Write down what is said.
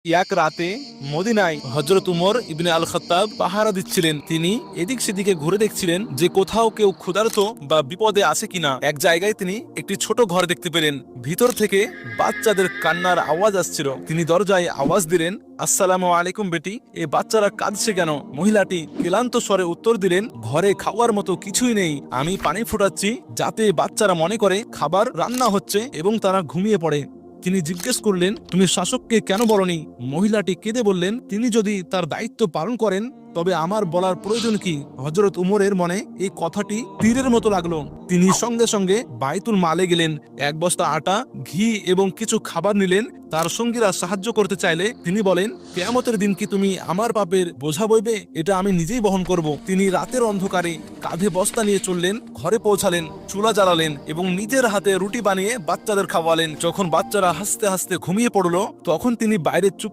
এক রাতে মদিনায় হযরত উমর ইবনে আল খাত্তাব পাহারা দিচ্ছিলেন। তিনি এদিক সেদিকে ঘুরে দেখছিলেন যে কোথাও কেউ ক্ষুধার্ত বা বিপদে আছে কিনা। এক জায়গায় তিনি একটি ছোট ঘর দেখতে পেলেন। ভিতর থেকে বাচ্চাদের কান্নার আওয়াজ আসছিল। তিনি দরজায় আওয়াজ দিলেন, আসসালামু আলাইকুম বেটি, এ বাচ্চারা কাঁদছে কেন? মহিলাটি ক্লান্ত স্বরে উত্তর দিলেন, ঘরে খাওয়ার মতো কিছুই নেই, আমি পানি ফুটাচ্ছি যাতে বাচ্চারা মনে করে খাবার রান্না হচ্ছে এবং তারা ঘুমিয়ে পড়ে। তিনি জিজ্ঞেস করলেন, তুমি শাসককে কেন বলনি? মহিলাটি কেঁদে বললেন, তিনি যদি তার দায়িত্ব পালন করেন তবে আমার বলার প্রয়োজন কি? হযরত উমরের মনে এই কথাটি তীরের মতো লাগলো। তিনি সঙ্গে সঙ্গে বাইতুল মালে গেলেন, এক বস্তা আটা, ঘি এবং কিছু খাবার নিলেন। তার সঙ্গীরা সাহায্য করতে চাইলে তিনি বলেন, কিয়ামতের দিন কি তুমি আমার পাপের বোঝা বইবে? এটা আমি নিজেই বহন করব। তিনি রাতের অন্ধকারে কাঁধে বস্তা নিয়ে চললেন, ঘরে পৌঁছালেন, চুলা জ্বালালেন এবং নিজের হাতে রুটি বানিয়ে বাচ্চাদের খাওয়ালেন। যখন বাচ্চারা হাসতে হাসতে ঘুমিয়ে পড়ল, তখন তিনি বাইরে চুপ